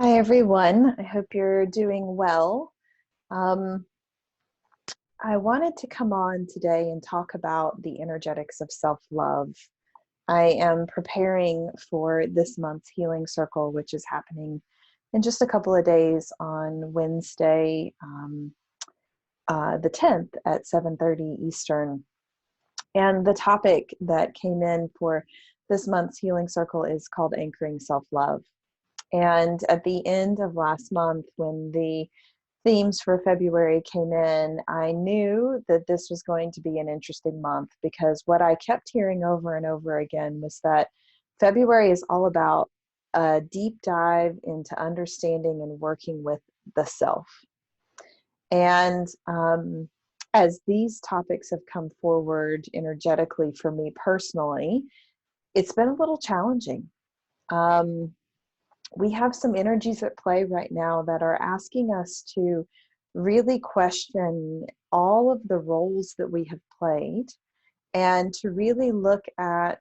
Hi, everyone. I hope you're doing well. Um, I wanted to come on today and talk about the energetics of self-love. I am preparing for this month's healing circle, which is happening in just a couple of days on Wednesday, the 10th at 7:30 Eastern. And the topic that came in for this month's healing circle is called Anchoring Self-Love. And at the end of last month, when the themes for February came in, I knew that this was going to be an interesting month because what I kept hearing over and over again was that February is all about a deep dive into understanding and working with the self. And as these topics have come forward energetically for me personally, it's been a little challenging. Um, we have some energies at play right now that are asking us to really question all of the roles that we have played and to really look at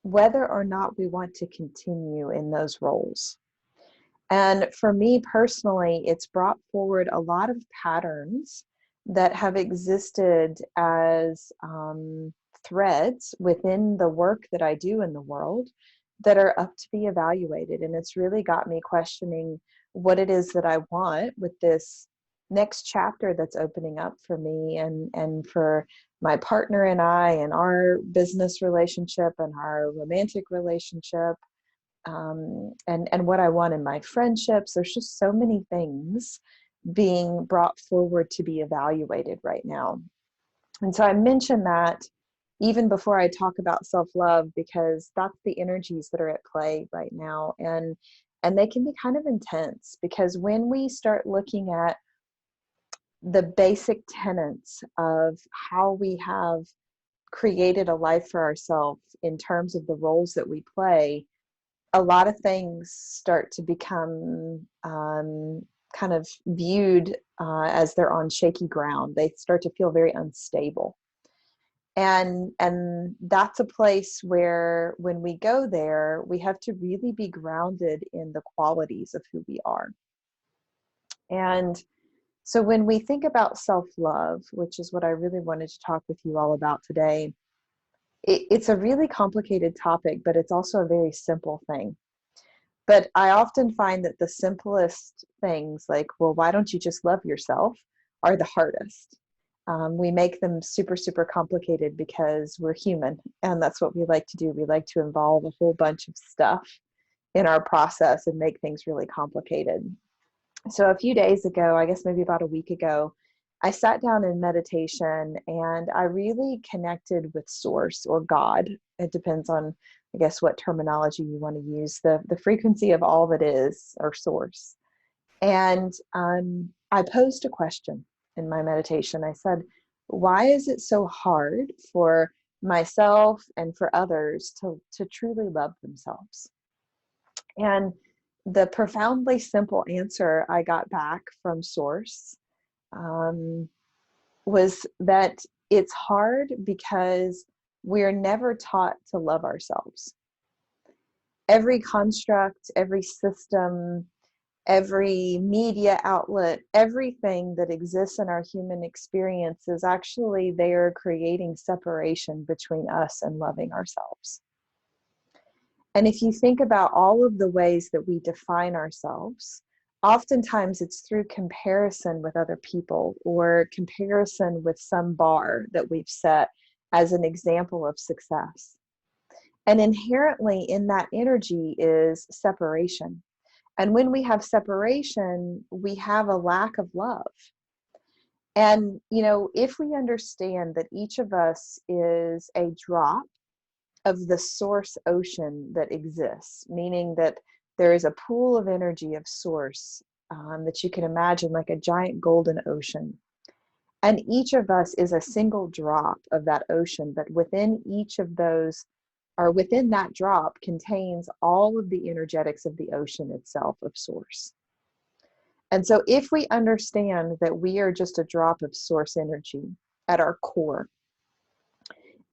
whether or not we want to continue in those roles. And for me personally, it's brought forward a lot of patterns that have existed as threads within the work that I do in the world that are up to be evaluated. And it's really got me questioning what it is that I want with this next chapter that's opening up for me and for my partner and I and our business relationship and our romantic relationship, and what I want in my friendships. There's just so many things being brought forward to be evaluated right now. And so I mention that even before I talk about self-love because that's the energies that are at play right now. And they can be kind of intense because when we start looking at the basic tenets of how we have created a life for ourselves in terms of the roles that we play, a lot of things start to become kind of viewed as they're on shaky ground. They start to feel very unstable. And that's a place where when we go there, we have to really be grounded in the qualities of who we are. And so when we think about self-love, which is what I really wanted to talk with you all about today, it's a really complicated topic, but it's also a very simple thing. But I often find that the simplest things, like, well, why don't you just love yourself, are the hardest. We make them super, super complicated because we're human, and that's what we like to do. We like to involve a whole bunch of stuff in our process and make things really complicated. So a few days ago, I guess maybe about a week ago, I sat down in meditation and I really connected with Source or God. It depends on, I guess, what terminology you want to use, the frequency of all that is, or Source. And I posed a question in my meditation. I said, why is it so hard for myself and for others to truly love themselves? And the profoundly simple answer I got back from Source um, was that it's hard because we're never taught to love ourselves. Every construct, every system, every media outlet, everything that exists in our human experience is actually there creating separation between us and loving ourselves. And if you think about all of the ways that we define ourselves, oftentimes it's through comparison with other people or comparison with some bar that we've set as an example of success. And inherently in that energy is separation. And when we have separation, we have a lack of love. And, if we understand that each of us is a drop of the source ocean that exists, meaning that there is a pool of energy of source that you can imagine like a giant golden ocean. And each of us is a single drop of that ocean, but within each of those, or within that drop, contains all of the energetics of the ocean itself of source. And so if we understand that we are just a drop of source energy at our core,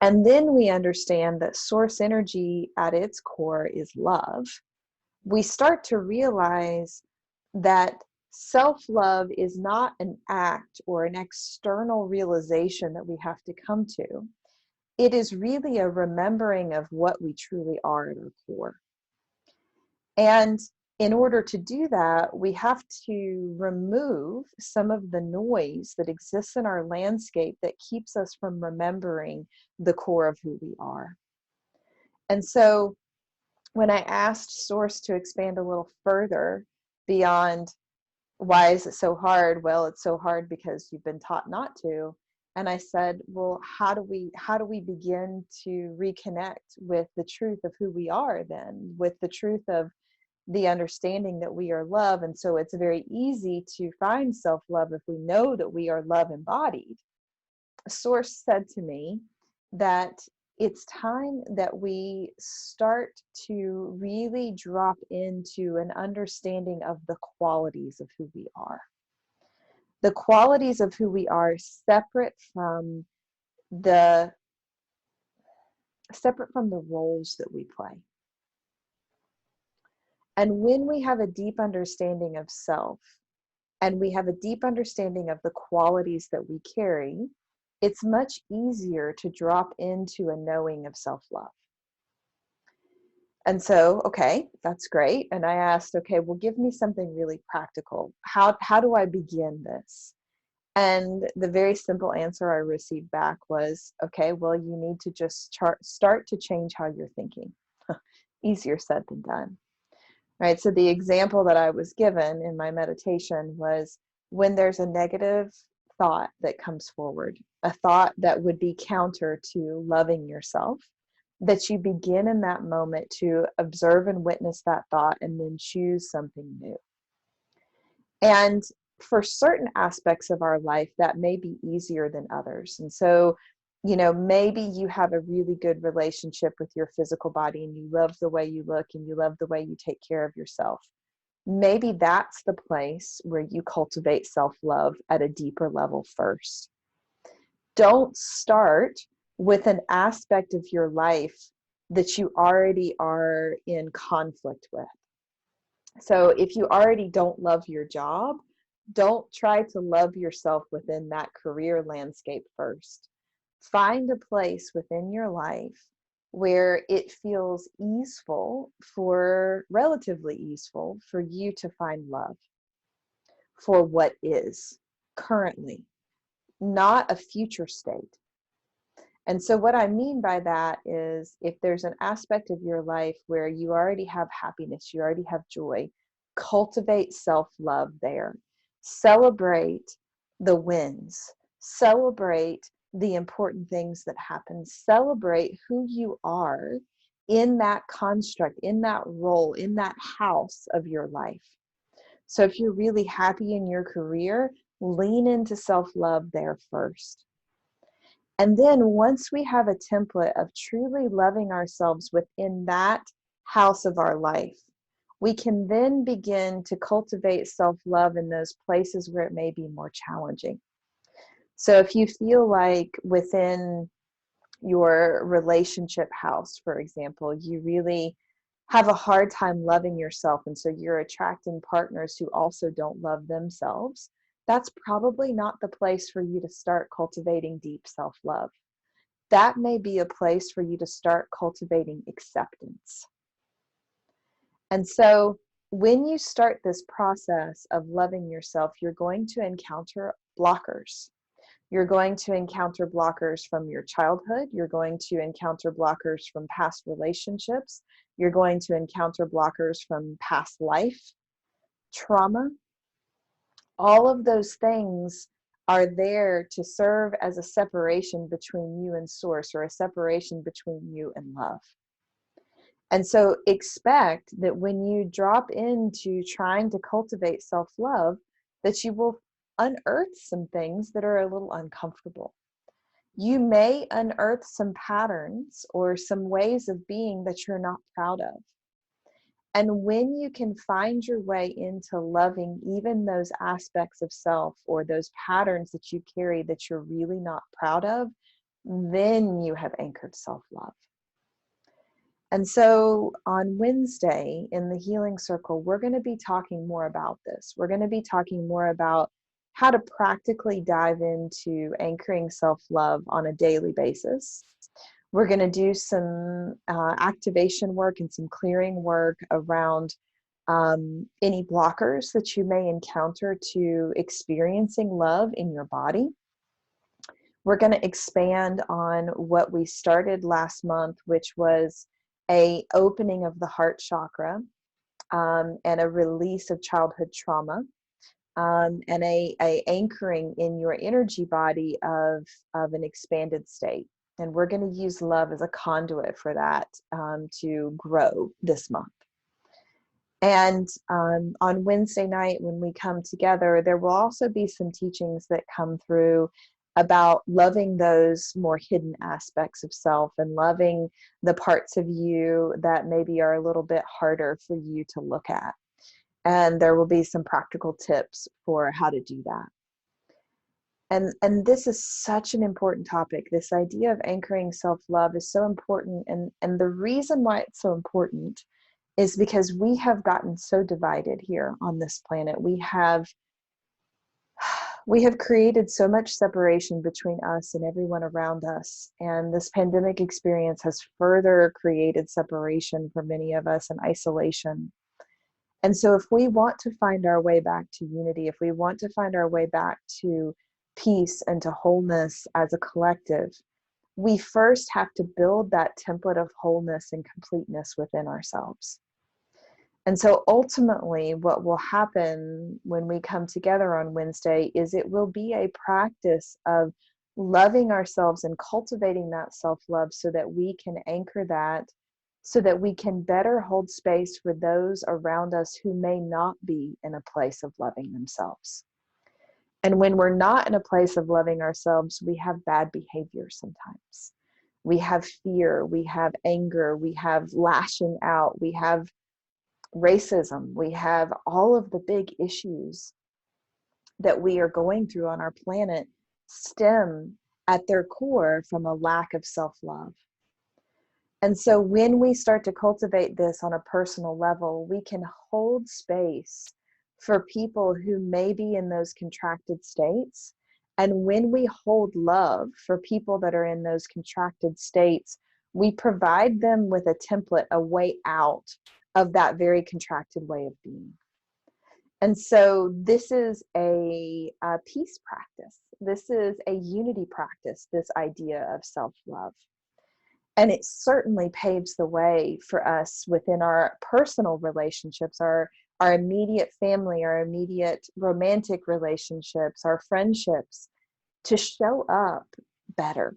and then we understand that source energy at its core is love, we start to realize that self-love is not an act or an external realization that we have to come to. It is really a remembering of what we truly are at our core. And in order to do that, we have to remove some of the noise that exists in our landscape that keeps us from remembering the core of who we are. And so when I asked Source to expand a little further beyond why is it so hard? Well, it's so hard because you've been taught not to. And I said, well, how do we begin to reconnect with the truth of who we are then, with the truth of the understanding that we are love? And so it's very easy to find self-love if we know that we are love embodied. Source said to me that it's time that we start to really drop into an understanding of the qualities of who we are. The qualities of who we are separate from the roles that we play. And when we have a deep understanding of self, and we have a deep understanding of the qualities that we carry, it's much easier to drop into a knowing of self-love. And so, okay, that's great. And I asked, okay, well, give me something really practical. How do I begin this? And the very simple answer I received back was, okay, well, you need to just start to change how you're thinking. Easier said than done. Right? So the example that I was given in my meditation was when there's a negative thought that comes forward, a thought that would be counter to loving yourself, that you begin in that moment to observe and witness that thought and then choose something new. And for certain aspects of our life, that may be easier than others. And so, maybe you have a really good relationship with your physical body and you love the way you look and you love the way you take care of yourself. Maybe that's the place where you cultivate self-love at a deeper level first. Don't start with an aspect of your life that you already are in conflict with. So if you already don't love your job, don't try to love yourself within that career landscape first. Find a place within your life where it feels relatively easeful for you to find love for what is currently, not a future state. And so what I mean by that is if there's an aspect of your life where you already have happiness, you already have joy, cultivate self-love there. Celebrate the wins. Celebrate the important things that happen. Celebrate who you are in that construct, in that role, in that house of your life. So if you're really happy in your career, lean into self-love there first. And then once we have a template of truly loving ourselves within that house of our life, we can then begin to cultivate self-love in those places where it may be more challenging. So if you feel like within your relationship house, for example, you really have a hard time loving yourself, and so you're attracting partners who also don't love themselves, that's probably not the place for you to start cultivating deep self-love. That may be a place for you to start cultivating acceptance. And so when you start this process of loving yourself, you're going to encounter blockers. You're going to encounter blockers from your childhood. You're going to encounter blockers from past relationships. You're going to encounter blockers from past life, trauma. All of those things are there to serve as a separation between you and source, or a separation between you and love. And so expect that when you drop into trying to cultivate self-love, that you will unearth some things that are a little uncomfortable. You may unearth some patterns or some ways of being that you're not proud of. And when you can find your way into loving even those aspects of self or those patterns that you carry that you're really not proud of, then you have anchored self-love. And so on Wednesday in the Healing Circle, we're going to be talking more about this. We're going to be talking more about how to practically dive into anchoring self-love on a daily basis. We're going to do some activation work and some clearing work around any blockers that you may encounter to experiencing love in your body. We're going to expand on what we started last month, which was a opening of the heart chakra and a release of childhood trauma, and a anchoring in your energy body of an expanded state. And we're going to use love as a conduit for that to grow this month. And on Wednesday night, when we come together, there will also be some teachings that come through about loving those more hidden aspects of self and loving the parts of you that maybe are a little bit harder for you to look at. And there will be some practical tips for how to do that. And this is such an important topic. This idea of anchoring self-love is so important. And the reason why it's so important is because we have gotten so divided here on this planet. We have created so much separation between us and everyone around us. And this pandemic experience has further created separation for many of us and isolation. And so if we want to find our way back to unity, if we want to find our way back to peace and to wholeness as a collective, we first have to build that template of wholeness and completeness within ourselves. And so ultimately, what will happen when we come together on Wednesday is it will be a practice of loving ourselves and cultivating that self-love so that we can anchor that, so that we can better hold space for those around us who may not be in a place of loving themselves. And when we're not in a place of loving ourselves, we have bad behavior sometimes. We have fear, we have anger, we have lashing out, we have racism, we have all of the big issues that we are going through on our planet stem at their core from a lack of self-love. And so when we start to cultivate this on a personal level, we can hold space for people who may be in those contracted states. And when we hold love for people that are in those contracted states, we provide them with a template, a way out of that very contracted way of being. And so this is a peace practice. This is a unity practice, this idea of self-love. And it certainly paves the way for us within our personal relationships, our immediate family, our immediate romantic relationships, our friendships, to show up better,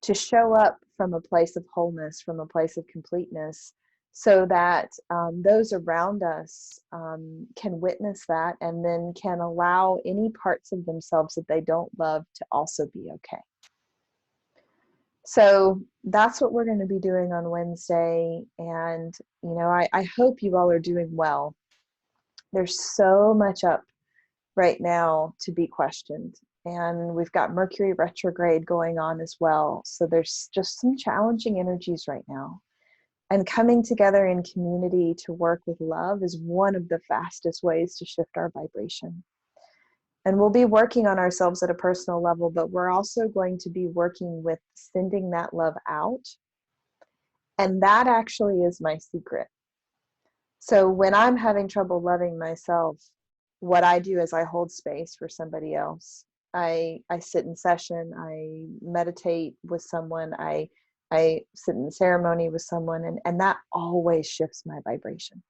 to show up from a place of wholeness, from a place of completeness, so that those around us can witness that and then can allow any parts of themselves that they don't love to also be okay. So that's what we're going to be doing on Wednesday. And, you know, I hope you all are doing well. There's so much up right now to be questioned. And we've got Mercury retrograde going on as well. So there's just some challenging energies right now. And coming together in community to work with love is one of the fastest ways to shift our vibration. And we'll be working on ourselves at a personal level, but we're also going to be working with sending that love out. And that actually is my secret. So when I'm having trouble loving myself, what I do is I hold space for somebody else. I sit in session, I meditate with someone, I sit in ceremony with someone, and that always shifts my vibration.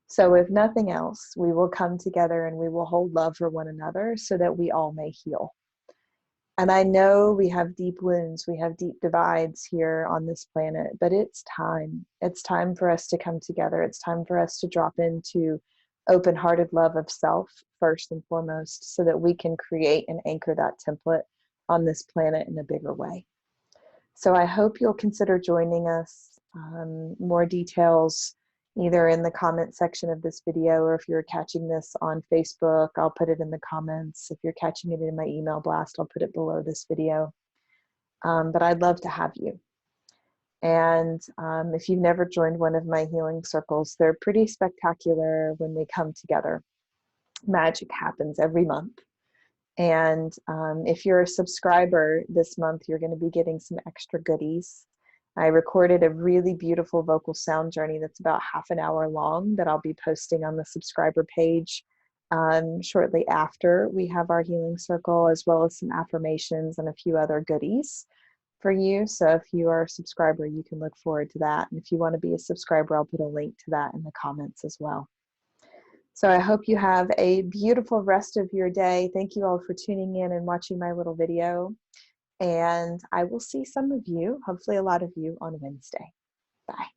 So if nothing else, we will come together and we will hold love for one another so that we all may heal. And I know we have deep wounds, we have deep divides here on this planet, but it's time. It's time for us to come together. It's time for us to drop into open-hearted love of self first and foremost, so that we can create and anchor that template on this planet in a bigger way. So I hope you'll consider joining us. More details either in the comment section of this video, or if you're catching this on Facebook, I'll put it in the comments. If you're catching it in my email blast, I'll put it below this video. But I'd love to have you. And if you've never joined one of my healing circles, they're pretty spectacular when we come together. Magic happens every month. And if you're a subscriber this month, you're going to be getting some extra goodies. I recorded a really beautiful vocal sound journey that's about half an hour long that I'll be posting on the subscriber page shortly after we have our healing circle, as well as some affirmations and a few other goodies for you. So if you are a subscriber, you can look forward to that. And if you want to be a subscriber, I'll put a link to that in the comments as well. So I hope you have a beautiful rest of your day. Thank you all for tuning in and watching my little video. And I will see some of you, hopefully a lot of you, on Wednesday. Bye.